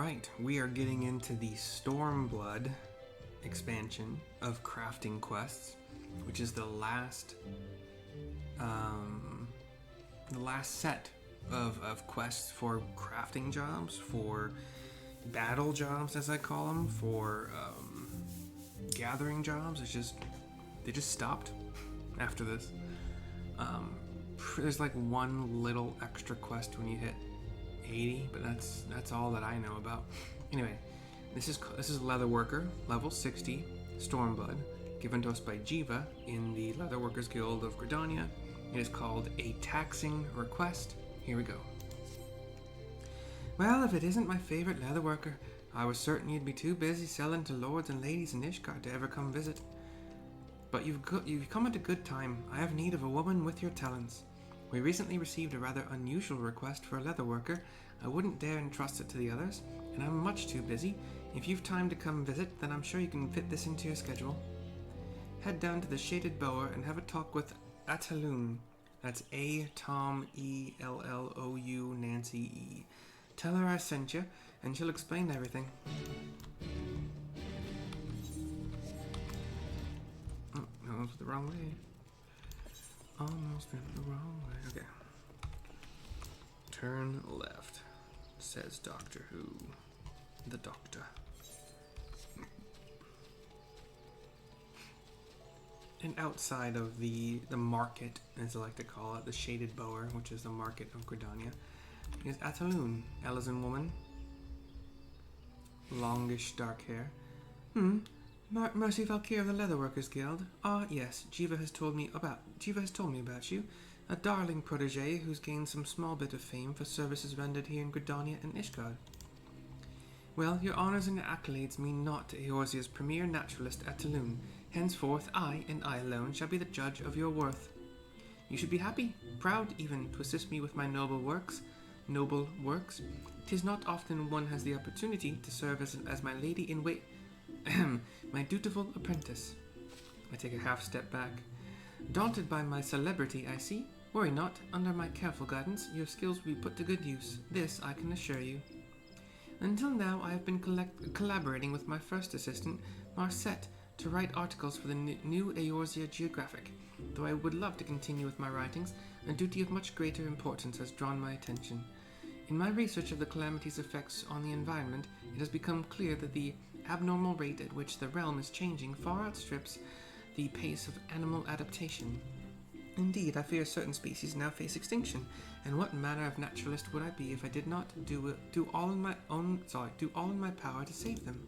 Alright, we are getting into the Stormblood expansion of crafting quests, which is the last set of quests for crafting jobs, for battle jobs as I call them, for gathering jobs. They just stopped after this. There's like one little extra quest when you hit 80, but that's all that I know about. Anyway, this is Leatherworker, level 60, Stormblood, given to us by Geva in the Leatherworkers Guild of Gridania. It is called a taxing request. Here we go. Well, if it isn't my favorite leatherworker, I was certain you'd be too busy selling to lords and ladies in Ishgard to ever come visit. But you've come at a good time. I have need of a woman with your talents. We recently received a rather unusual request for a leatherworker. I wouldn't dare entrust it to the others, and I'm much too busy. If you've time to come visit, then I'm sure you can fit this into your schedule. Head down to the Shaded Bower and have a talk with Ataloon. That's A-Tom-E-L-L-O-U Nancy E. Tell her I sent you, and she'll explain everything. Oh, almost the wrong way. Almost went the wrong way. Okay. Turn left, says Doctor Who. The Doctor. And outside of the market, as I like to call it, the Shaded Bower, which is the market of Gridania, is Ataloon, Elizan woman. Longish dark hair. Mercy Valkyrie of the Leatherworkers Guild. Ah, yes, Geva has told me about you. A darling protege who's gained some small bit of fame for services rendered here in Gridania and Ishgard. Well, your honors and accolades mean naught to Eorzea's premier naturalist Ataloon. Henceforth, I, and I alone, shall be the judge of your worth. You should be happy, proud even, to assist me with my noble works. 'Tis not often one has the opportunity to serve as my lady in wait. My dutiful apprentice. I take a half step back. Daunted by my celebrity, I see. Worry not, under my careful guidance, your skills will be put to good use. This I can assure you. Until now, I have been collaborating with my first assistant, Marcette, to write articles for the new Eorzea Geographic. Though I would love to continue with my writings, a duty of much greater importance has drawn my attention. In my research of the calamity's effects on the environment, it has become clear that the abnormal rate at which the realm is changing far outstrips the pace of animal adaptation. Indeed, I fear certain species now face extinction, and what manner of naturalist would I be if I did not do all in my power to save them?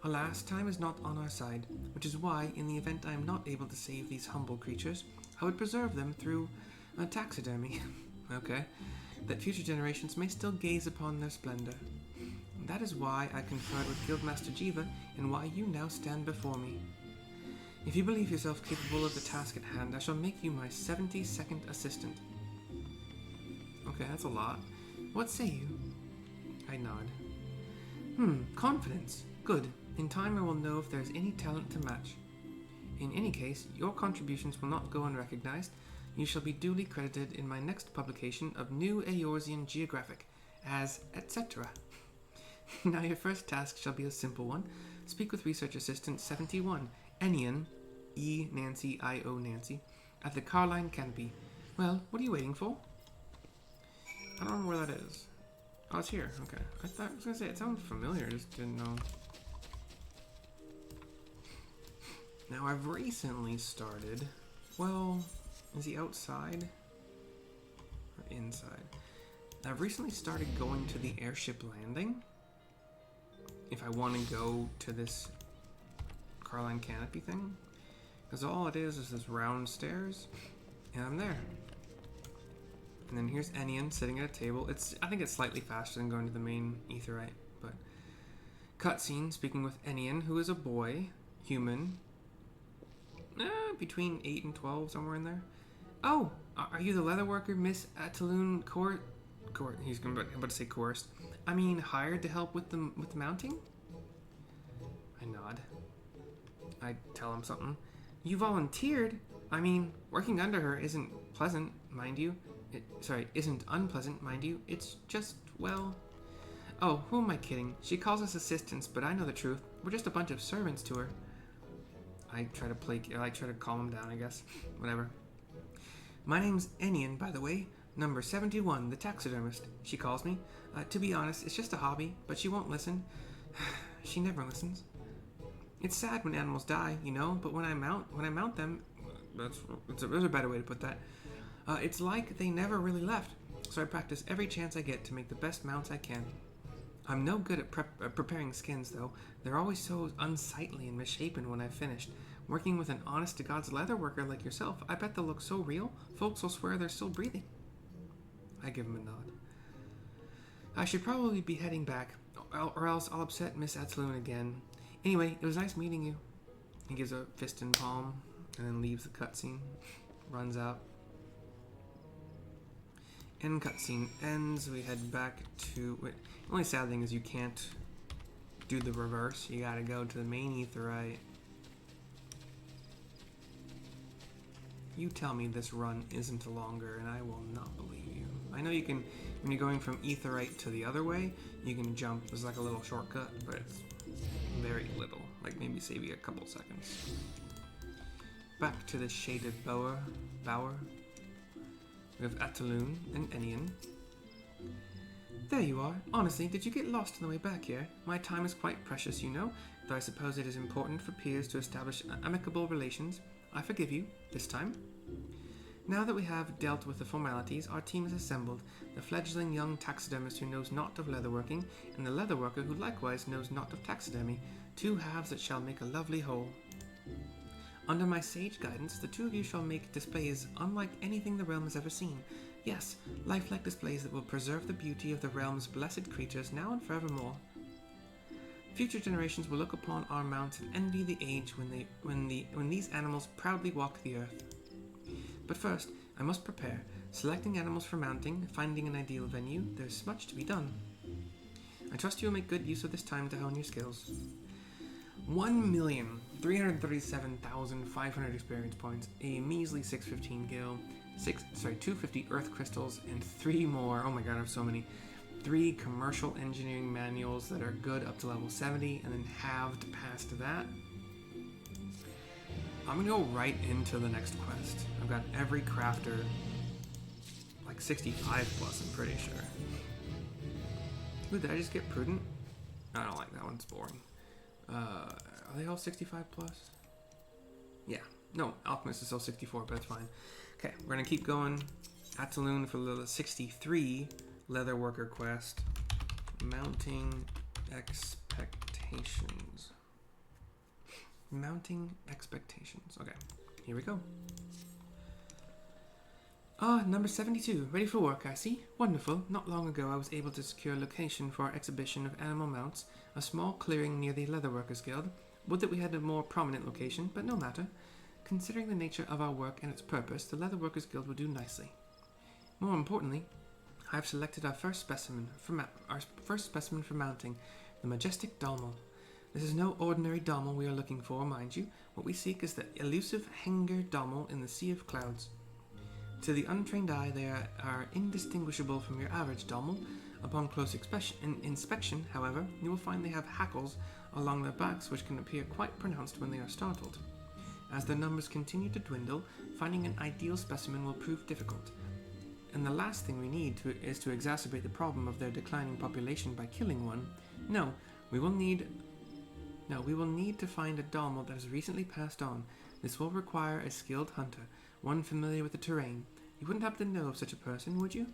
Alas, time is not on our side, which is why, in the event I am not able to save these humble creatures, I would preserve them through taxidermy. Okay, that future generations may still gaze upon their splendor. That is why I conferred with Guildmaster Geva, and why you now stand before me. If you believe yourself capable of the task at hand, I shall make you my 72nd assistant. Okay, that's a lot. What say you? I nod. Confidence. Good. In time I will know if there is any talent to match. In any case, your contributions will not go unrecognized. You shall be duly credited in my next publication of New Eorzean Geographic as etc. Now your first task shall be a simple one. Speak with Research Assistant 71, Enion, E. Nancy, I-O Nancy, at the Carline Canopy. Well, what are you waiting for? I don't remember where that is. Oh, it's here. Okay. I was going to say, it sounds familiar. I just didn't know. Now, I've recently started... Well, is he outside? Or inside? I've recently started going to the airship landing. If I want to go to this Carline Canopy thing. Because all it is this round stairs. And I'm there. And then here's Enion sitting at a table. I think it's slightly faster than going to the main Aetheryte. But cutscene speaking with Enion, who is a boy, human. Between 8 and 12, somewhere in there. Oh, are you the leatherworker, Miss Ataloon he's about to say coerced. I mean, hired to help with the mounting? I nod. I tell him something. You volunteered? I mean, working under her isn't pleasant, mind you. Isn't unpleasant, mind you. It's just, well... Oh, who am I kidding? She calls us assistants, but I know the truth. We're just a bunch of servants to her. I try to calm him down, I guess. Whatever. My name's Enian, by the way. Number 71, the taxidermist, she calls me. To be honest, it's just a hobby, but she won't listen. She never listens. It's sad when animals die, you know, but when I mount them, there's a better way to put that. It's like they never really left, so I practice every chance I get to make the best mounts I can. I'm no good at preparing skins, though. They're always so unsightly and misshapen when I've finished. Working with an honest-to-God's leatherworker like yourself, I bet they'll look so real, folks will swear they're still breathing. I give him a nod. I should probably be heading back, or else I'll upset Miss Atzloon again. Anyway, it was nice meeting you. He gives a fist and palm, and then leaves the cutscene. Runs out. And cutscene ends. We head back to... The only sad thing is you can't do the reverse. You gotta go to the main aetherite. You tell me this run isn't longer, and I will not believe you. I know you can... When you're going from aetherite to the other way, you can jump. There's like a little shortcut, but it's very little. Like maybe save you a couple seconds. Back to the shaded bower. We have Ataloon and Enian. There you are. Honestly, did you get lost on the way back here? My time is quite precious, you know, though I suppose it is important for peers to establish amicable relations. I forgive you, this time. Now that we have dealt with the formalities, our team is assembled, the fledgling young taxidermist who knows naught of leatherworking, and the leatherworker who likewise knows naught of taxidermy, two halves that shall make a lovely whole. Under my sage guidance, the two of you shall make displays unlike anything the realm has ever seen. Yes, lifelike displays that will preserve the beauty of the realm's blessed creatures now and forevermore. Future generations will look upon our mounts and envy the age when these animals proudly walk the earth. But first, I must prepare. Selecting animals for mounting, finding an ideal venue, there's much to be done. I trust you will make good use of this time to hone your skills. 1,337,500 experience points, a measly 615 gil, 250 earth crystals, and 3 more, oh my god I have so many, 3 commercial engineering manuals that are good up to level 70, and then halved past that. I'm gonna go right into the next quest. I've got every crafter, like 65 plus I'm pretty sure. Ooh, did I just get prudent? I don't like that one, it's boring. Are they all 65 plus? Yeah. No, Alchemist is still 64, but that's fine. Okay, we're gonna keep going. Ataloon for the 63 Leatherworker quest. Mounting expectations. Mounting expectations. Okay, here we go. Number 72. Ready for work, I see. Wonderful. Not long ago, I was able to secure a location for our exhibition of animal mounts, a small clearing near the Leatherworkers Guild. Would that we had a more prominent location, but no matter. Considering the nature of our work and its purpose, the Leatherworkers Guild will do nicely. More importantly, I have selected our first specimen for mounting, the majestic Dalmal. This is no ordinary Dalmal we are looking for, mind you. What we seek is the elusive Henger Dalmal in the Sea of Clouds. To the untrained eye, they are indistinguishable from your average Dalmal. Upon close inspection, however, you will find they have hackles along their backs which can appear quite pronounced when they are startled. As their numbers continue to dwindle, finding an ideal specimen will prove difficult. And the last thing we need is to exacerbate the problem of their declining population by killing one. No, we will need to find a Dalmal that has recently passed on. This will require a skilled hunter, one familiar with the terrain. You wouldn't happen to know of such a person, would you?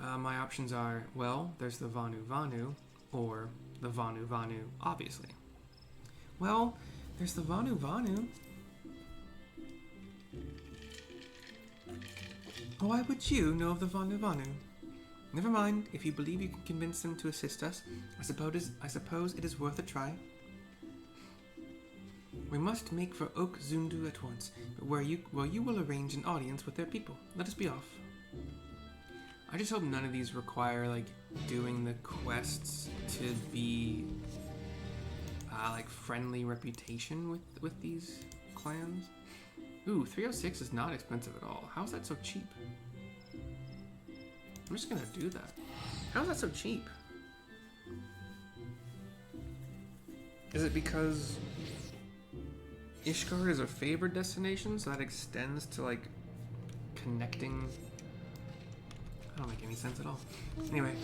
My options are, well, there's the Vanu, or the Vanu, obviously. Well, there's the Vanu. Why would you know of the Vanu? Never mind, if you believe you can convince them to assist us, I suppose it is worth a try. We must make for Oak Zundu at once, where you will arrange an audience with their people. Let us be off. I just hope none of these require, like, doing the quests to be, like, friendly reputation with these clans. Ooh, 306 is not expensive at all. How is that so cheap? I'm just gonna do that. How's that so cheap? Is it because Ishgard is a favored destination, so that extends to like connecting? That don't make any sense at all. Anyway,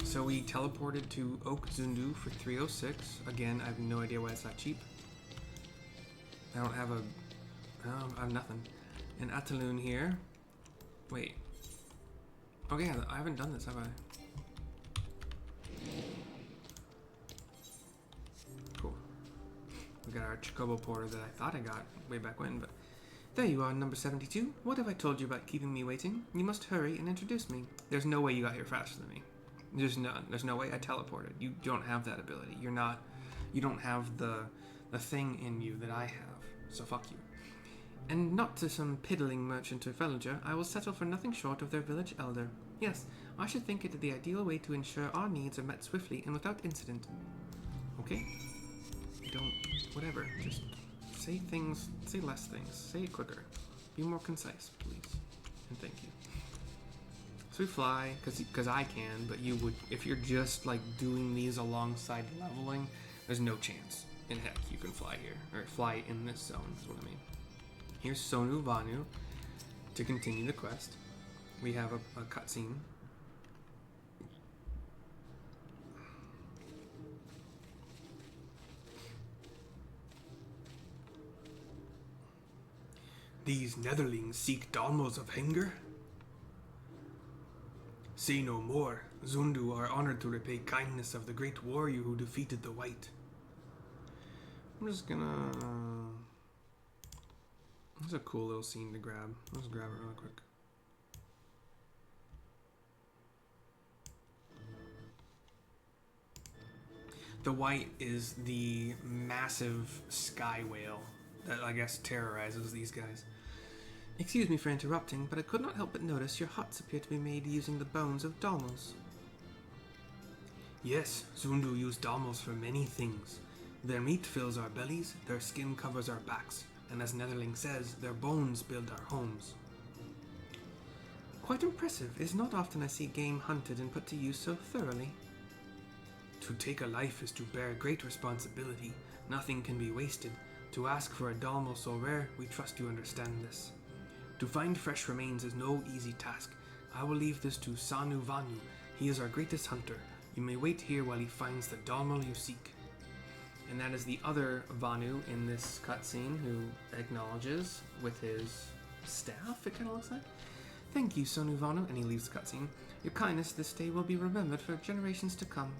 so we teleported to Oak Zundu for 306. Again, I have no idea why it's that cheap. I don't have I have nothing. And Ataloon here. Wait. Okay, I haven't done this, have I? Cool. We got our Chocobo Porter that I thought I got way back when, but... There you are, number 72. What have I told you about keeping me waiting? You must hurry and introduce me. There's no way you got here faster than me. There's none. There's no way I teleported. You don't have that ability. You don't have the thing in you that I have. So fuck you. And not to some piddling merchant or villager, I will settle for nothing short of their village elder. Yes, I should think it the ideal way to ensure our needs are met swiftly and without incident. Okay? Whatever, just say things, say less things, say it quicker. Be more concise, please. And thank you. So we fly, because I can, but you would, if you're just like doing these alongside leveling, there's no chance in heck you can fly here, or fly in this zone, is what I mean. Here's Sonu Vanu to continue the quest. We have a cutscene. These netherlings seek Dalmos of Henger? Say no more. Zundu are honored to repay kindness of the great warrior who defeated the White. I'm just gonna... This is a cool little scene to grab. Let's grab it real quick. The White is the massive sky whale that I guess terrorizes these guys. Excuse me for interrupting, but I could not help but notice your huts appear to be made using the bones of Dalmos. Yes, Zundu use Dalmos for many things. Their meat fills our bellies, their skin covers our backs, and as Netherling says, their bones build our homes. Quite impressive. It is not often I see game hunted and put to use so thoroughly. To take a life is to bear great responsibility. Nothing can be wasted. To ask for a Dalmo so rare, we trust you understand this. To find fresh remains is no easy task. I will leave this to Sanu Vanu. He is our greatest hunter. You may wait here while he finds the Dalmo you seek. And that is the other Vanu in this cutscene who acknowledges with his staff, it kind of looks like. Thank you, Sonu Vanu, and he leaves the cutscene. Your kindness this day will be remembered for generations to come.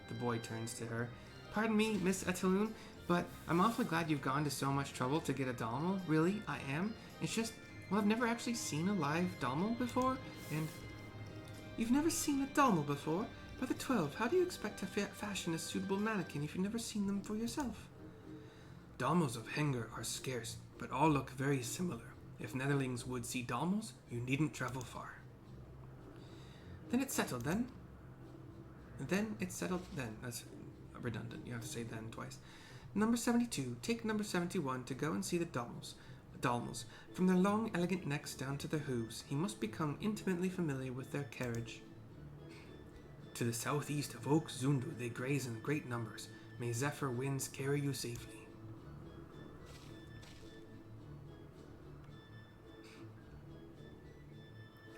The boy turns to her. Pardon me, Miss Ataloon, but I'm awfully glad you've gone to so much trouble to get a Dalmo. Really, I am. It's just, well, I've never actually seen a live Dalmo before, and... You've never seen a Dalmo before? By the 12, how do you expect to fashion a suitable mannequin if you've never seen them for yourself? Dalmos of Henger are scarce, but all look very similar. If Netherlings would see Dalmos, you needn't travel far. Then it's settled, then? Then it's settled, then. That's redundant. You have to say then twice. Number 72. Take number 71 to go and see the Dalmos. From their long, elegant necks down to their hooves, he must become intimately familiar with their carriage. To the southeast of Oak Zundu they graze in great numbers. May Zephyr winds carry you safely.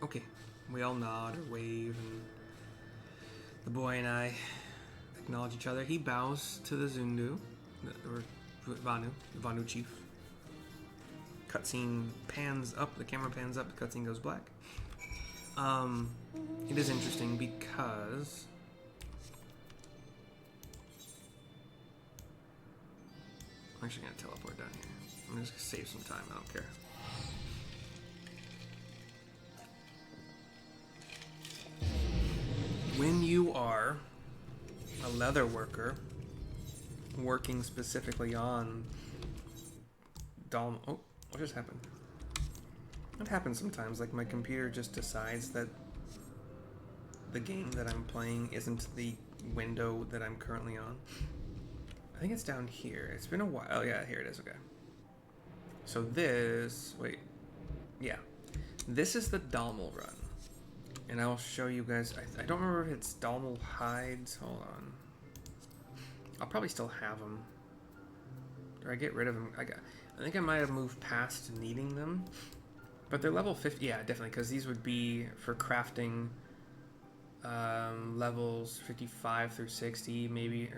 Okay, we all nod or wave, and the boy and I acknowledge each other. He bows to the Zundu, or Vanu, the Vanu chief. Cutscene pans up, the camera pans up, the cutscene goes black. It is interesting because I'm actually going to teleport down here. I'm just going to save some time. I don't care. When you are a leather worker working specifically on Dalmo... Oh, what just happened? It happens sometimes, like my computer just decides that the game that I'm playing isn't the window that I'm currently on. I think it's down here. It's been a while. Oh yeah, here it is, okay. So this, wait, yeah. This is the Dalmo run. And I'll show you guys. I don't remember if it's Dalmal hides. Hold on. I'll probably still have them. Or I get rid of them. I think I might have moved past needing them. But they're level 50. Yeah, definitely. Because these would be for crafting levels 55 through 60. Maybe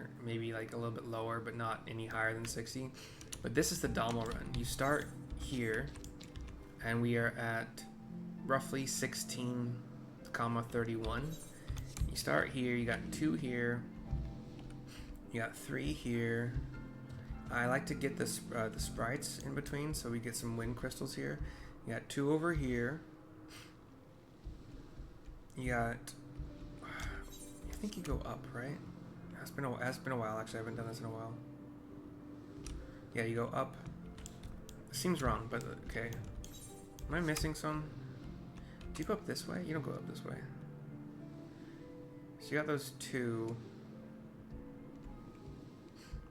like a little bit lower, but not any higher than 60. But this is the Dalmal run. You start here. And we are at roughly 16,31. You start here. You got 2 here. You got 3 here. I like to get the sprites in between, so we get some wind crystals here. You got 2 over here. You got, I think you go up, right? It's been a while, actually. I haven't done this in a while. Yeah, you go up. It seems wrong, but okay. Am I missing some? Do you go up this way? You don't go up this way. So you got those 2.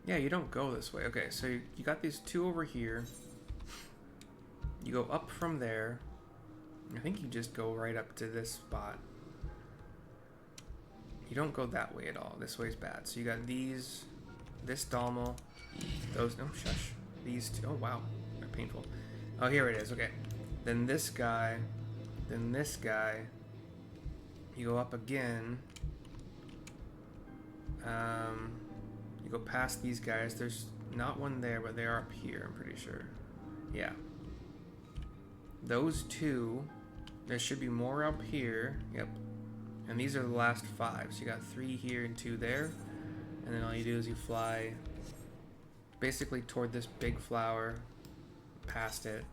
Yeah, you don't go this way. Okay, so you got these 2 over here. You go up from there. I think you just go right up to this spot. You don't go that way at all. This way's bad. So you got these, this Dalmal, those, no, shush. These 2, oh wow, they're painful. Oh, here it is, okay. Then this guy, then this guy. You go up again. You go past these guys. There's not one there, but they are up here, I'm pretty sure. Yeah. Those 2. There should be more up here. Yep. And these are the last 5. So you got 3 here and 2 there. And then all you do is you fly basically toward this big flower, past it.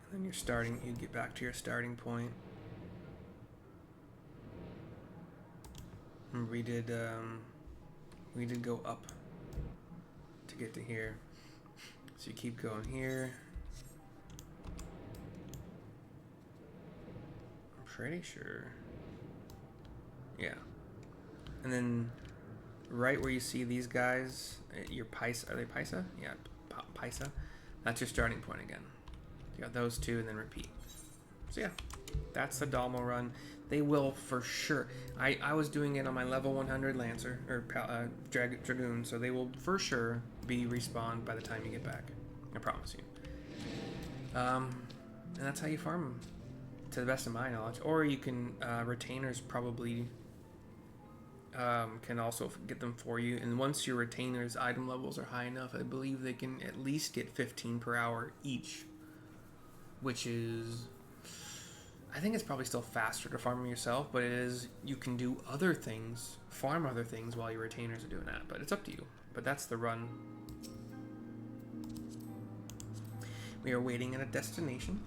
And then you're starting, you get back to your starting point. And we did go up to get to here. So you keep going here. I'm pretty sure. Yeah. And then right where you see these guys, your Paisa, are they Paisa? Yeah, Paisa. That's your starting point again. You got those 2 and then repeat. So yeah, that's the Dalmal run. They will for sure. I was doing it on my level 100 Lancer, or Dragoon, so they will for sure be respawned by the time you get back. I promise you. And that's how you farm them, to the best of my knowledge. Or you can, retainers probably can also get them for you. And once your retainers item levels are high enough, I believe they can at least get 15 per hour each. Which is, I think it's probably still faster to farm them yourself, but it is, you can do other things, farm other things while your retainers are doing that, but it's up to you. But that's the run. We are waiting at a destination.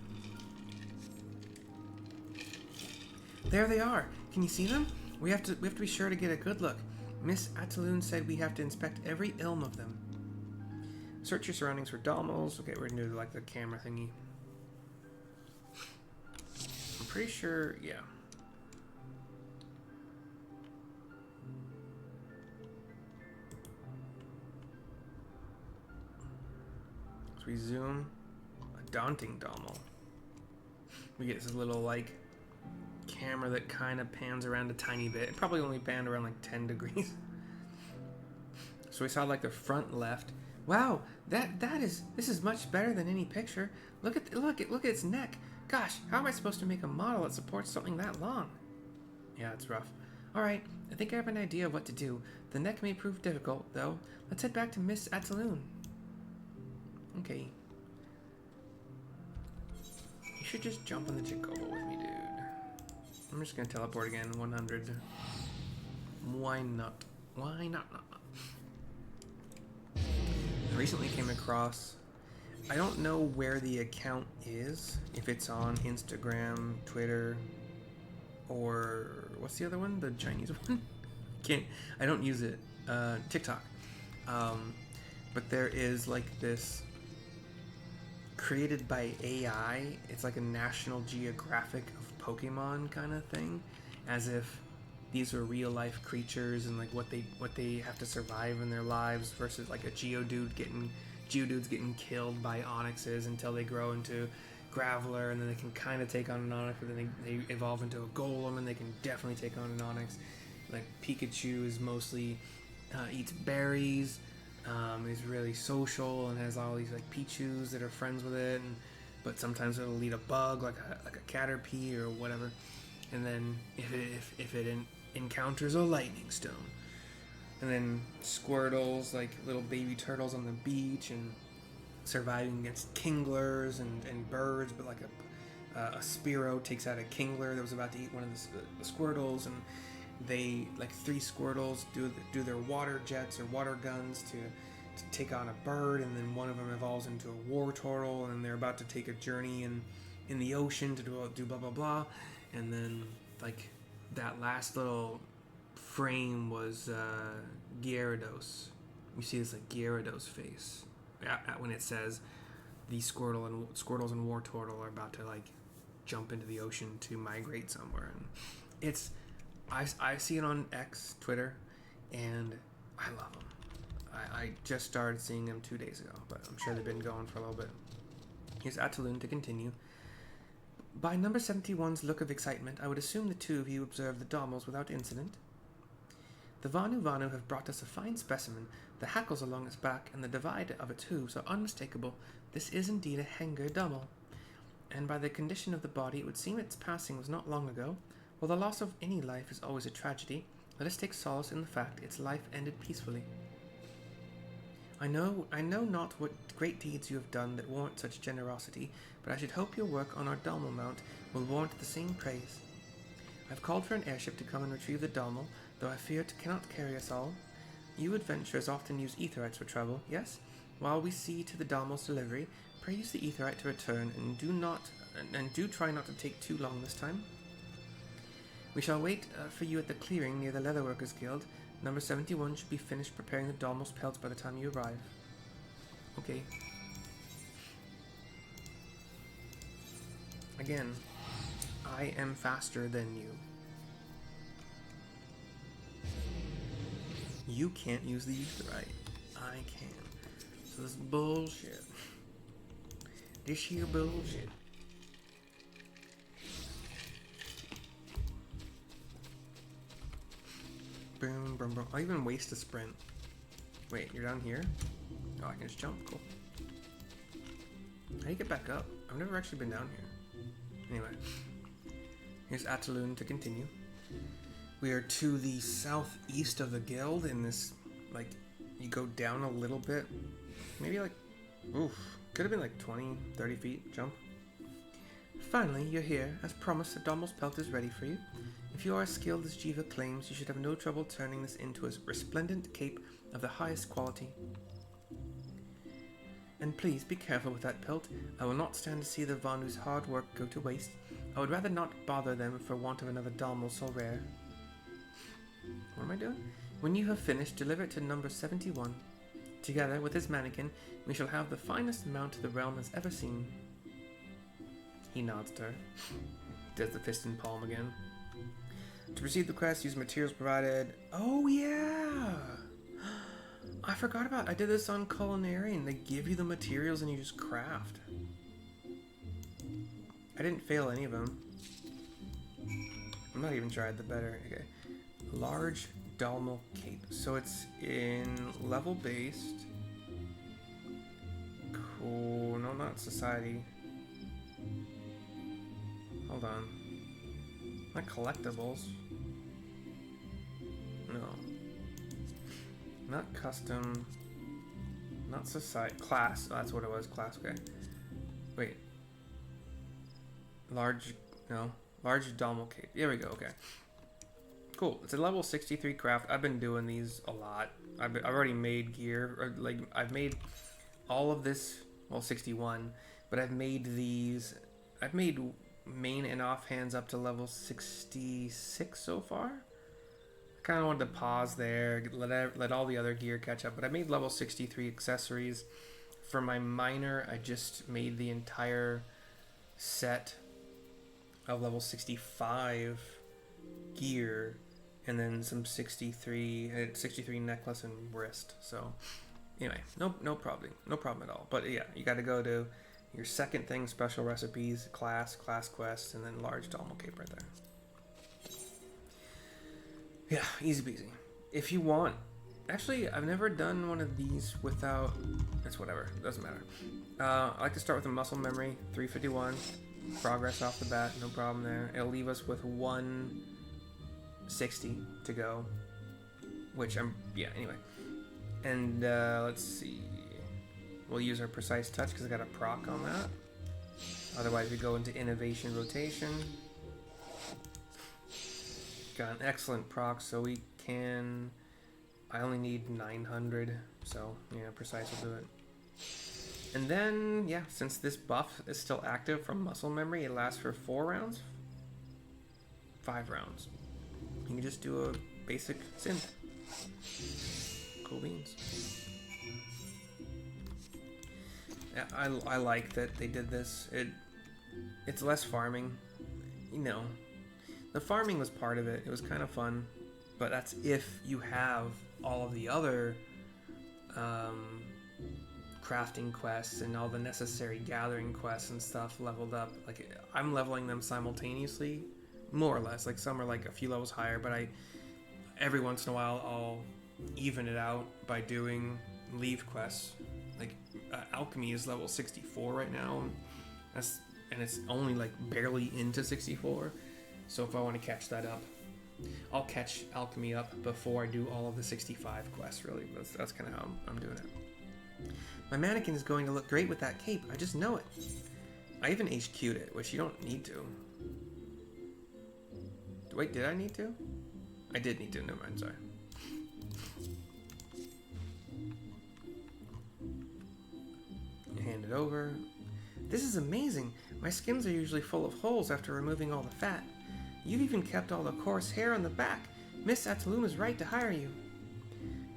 There they are. Can you see them? We have to be sure to get a good look. Miss Ataloon said we have to inspect every ilm of them. Search your surroundings for Dalmals. Okay, we're gonna do like the camera thingy. I'm pretty sure, yeah. So we zoom. A daunting Dalmal. We get this little like camera that kind of pans around a tiny bit. It probably only panned around like 10 degrees. So we saw like the front left. Wow, this is much better than any picture. Look at its neck. Gosh, how am I supposed to make a model that supports something that long? Yeah, it's rough. All right, I think I have an idea of what to do. The neck may prove difficult, though. Let's head back to Miss Ataloon. Okay. You should just jump on the Jacobo with me, dude. I'm just gonna teleport again, 100. Why not? Why not? I recently came across, I don't know where the account is, if it's on Instagram, Twitter, or what's the other one? The Chinese one? I don't use it. TikTok. But there is like this created by AI. It's like a National Geographic of Pokemon kind of thing, as if these are real life creatures and like what they have to survive in their lives versus like a Geodude's getting killed by Onyxes until they grow into Graveler, and then they can kind of take on an Onyx, but then they evolve into a Golem, and they can definitely take on an Onyx. Like Pikachu is mostly eats berries, is really social, and has all these like Pichus that are friends with it, but sometimes it'll eat a bug like a Caterpie or whatever. And then if it encounters a Lightning Stone, and then Squirtles, like little baby turtles on the beach, and surviving against Kinglers and birds, but like a Spearow takes out a Kingler that was about to eat one of the Squirtles, and they, like 3 Squirtles, do their water jets or water guns to take on a bird, and then one of them evolves into a War Turtle, and they're about to take a journey in the ocean to do blah blah blah, and then like that last little frame was Gyarados. You see this like Gyarados face when it says the Squirtles and War Turtle are about to like jump into the ocean to migrate somewhere, and it's I see it on X, Twitter, and I love them. I just started seeing them 2 days ago, but I'm sure they've been going for a little bit. Here's Ataloon to continue. By number 71's look of excitement, I would assume the two of you observed the Dommels without incident. The Vanu have brought us a fine specimen. The hackles along its back and the divide of its hooves are unmistakable. This is indeed a Hanger Dommel, and by the condition of the body, it would seem its passing was not long ago. While the loss of any life is always a tragedy, let us take solace in the fact its life ended peacefully. I know not what great deeds you have done that warrant such generosity, but I should hope your work on our Dommel mount will warrant the same praise. I have called for an airship to come and retrieve the Dommel, though I fear it cannot carry us all. You adventurers often use Aetherites for travel, yes? While we see to the Dommel's delivery, pray use the Aetherite to return, and do try not to take too long this time. We shall wait for you at the clearing near the Leatherworkers Guild. Number 71 should be finished preparing the Dommel's pelts by the time you arrive. Okay. Again, I am faster than you. You can't use the Aetherite. I can. So this is bullshit. This here bullshit. Boom, boom, boom. I'll even waste a sprint. Wait, you're down here? Oh, I can just jump. Cool. How do you get back up? I've never actually been down here. Anyway. Here's Ataloon to continue. We are to the southeast of the guild in this, like, you go down a little bit. Maybe like, oof. Could have been like 20, 30 feet jump. Finally, you're here. As promised, the Dommel's pelt is ready for you. If you are as skilled as Geva claims, you should have no trouble turning this into a resplendent cape of the highest quality. And please be careful with that pelt. I will not stand to see the Vanu's hard work go to waste. I would rather not bother them for want of another Dommel so rare. What am I doing? When you have finished, deliver it to number 71. Together with his mannequin, we shall have the finest mount the realm has ever seen. He nods to her. Does the fist and palm again. To proceed the quest, use materials provided. Oh yeah! I forgot about it. I did this on Culinary, and they give you the materials and you just craft. I didn't fail any of them. I'm not even sure I had the better. Okay. Large Dommel cape. So it's in level based. Cool. No, not society. Hold on. Not collectibles. No. Not custom. Not society. Class. Oh, that's what it was. Class. Okay. Wait. Large. No. Large Dommel cape. There we go. Okay. Cool. It's a level 63 craft. I've been doing these a lot. I've already made gear. Or like I've made all of this. Well, 61. But I've made these. I've made main and offhands up to level 66 so far. I kind of wanted to pause there, let all the other gear catch up, but I made level 63 accessories. For my miner, I just made the entire set of level 65 gear, and then some 63 necklace and wrist. So anyway, no problem at all. But yeah, you got to go to Your second thing, special recipes, class quests, and then large Dalmal cape right there. Yeah, easy peasy. If you want, actually, I've never done one of these without. It's whatever, doesn't matter. I like to start with a muscle memory, 351. Progress off the bat, no problem there. It'll leave us with 160 to go, which anyway. And let's see. We'll use our precise touch because I got a proc on that. Otherwise, we go into innovation rotation. Got an excellent proc, so we can. I only need 900, so yeah, precise will do it. And then, yeah, since this buff is still active from muscle memory, it lasts for 4 rounds? 5 rounds. You can just do a basic synth. Cool beans. Yeah, I like that they did this. It's less farming. You know, the farming was part of it. It was kind of fun. But that's if you have all of the other crafting quests and all the necessary gathering quests and stuff leveled up. Like, I'm leveling them simultaneously, more or less. Like, some are like a few levels higher, but every once in a while I'll even it out by doing leave quests. Like, alchemy is level 64 right now, and it's only like barely into 64. So if I want to catch that up, I'll catch alchemy up before I do all of the 65 quests. Really, that's kind of how I'm doing it. My mannequin is going to look great with that cape. I just know it. I even HQ'd it, which you don't need to. Wait, did I need to? I did need to. Never mind. Sorry. Hand it over. This is amazing. My skins are usually full of holes after removing all the fat. You've even kept all the coarse hair on the back. Miss Atalum is right to hire you.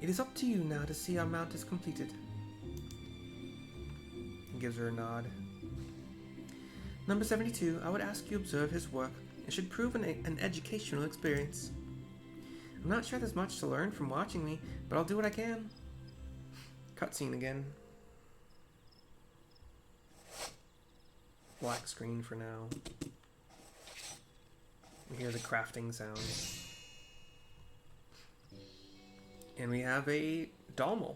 It is up to you now to see our mount is completed. He gives her a nod. Number 72, I would ask you observe his work. It should prove an educational experience. I'm not sure there's much to learn from watching me, but I'll do what I can. Cutscene again. Black screen for now. We hear the crafting sounds. And we have a Dalmal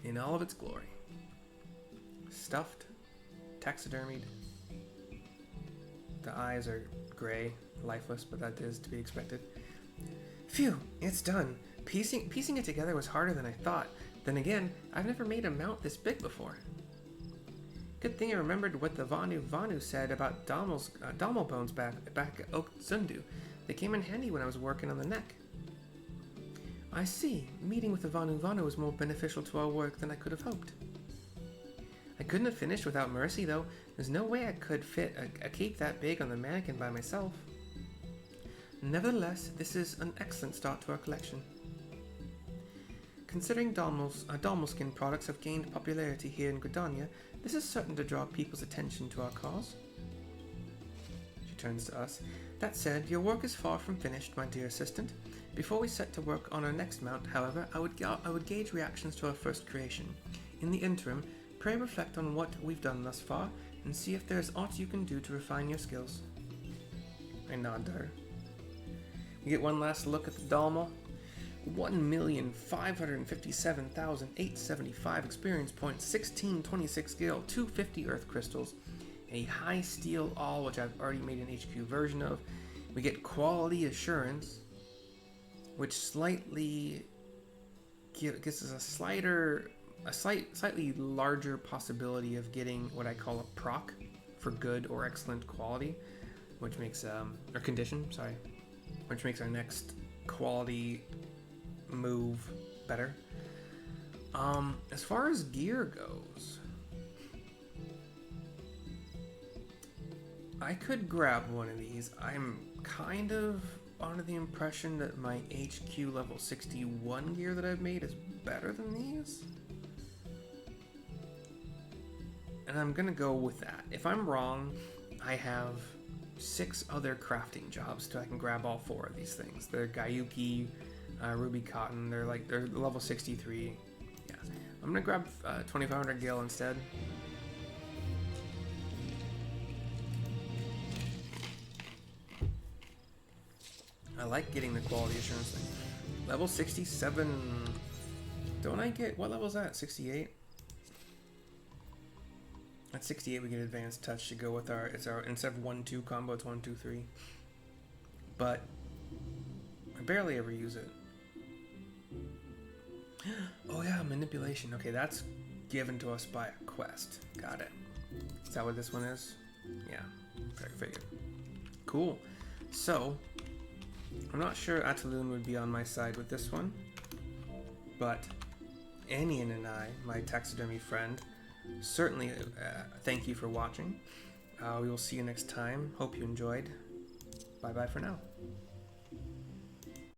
in all of its glory. Stuffed, taxidermied. The eyes are gray, lifeless, but that is to be expected. Phew, it's done. Piecing it together was harder than I thought. Then again, I've never made a mount this big before. Good thing I remembered what the Vanu said about Dalmal bones back at Oak Zundu. They came in handy when I was working on the neck. I see. Meeting with the Vanu was more beneficial to our work than I could have hoped. I couldn't have finished without Mercy, though. There's no way I could fit a cape that big on the mannequin by myself. Nevertheless, this is an excellent start to our collection. Considering Dalmal skin products have gained popularity here in Gridania, this is certain to draw people's attention to our cause. She turns to us. That said, your work is far from finished, my dear assistant. Before we set to work on our next mount, however, I would gauge reactions to our first creation. In the interim, pray reflect on what we've done thus far, and see if there is aught you can do to refine your skills. I nod to her. We get one last look at the Dalmal. 1,557,875 experience points, 1626 skill, 250 earth crystals, a high steel all, which I've already made an HQ version of. We get quality assurance, which slightly gives us a slightly larger possibility of getting what I call a proc for good or excellent quality, which makes or condition, sorry, which makes our next quality move better. As far as gear goes, I could grab one of these. I'm kind of under the impression that my HQ level 61 gear that I've made is better than these. And I'm gonna go with that. If I'm wrong, I have 6 other crafting jobs so I can grab all 4 of these things. They're Gayuki, Ruby Cotton, they're level 63. Yeah. I'm gonna grab 2500 gil instead. I like getting the quality assurance thing. Level 67. Don't I get... What level is that? 68? At 68 we get advanced touch to go with our... It's our... Instead of 1-2 combo, it's 1-2-3. But I barely ever use it. Oh yeah, manipulation. Okay, that's given to us by a quest. Got it. Is that what this one is? Yeah. Okay, figured. Cool. So, I'm not sure Ataloon would be on my side with this one, but Anian and I, my taxidermy friend, certainly thank you for watching. We will see you next time. Hope you enjoyed. Bye-bye for now.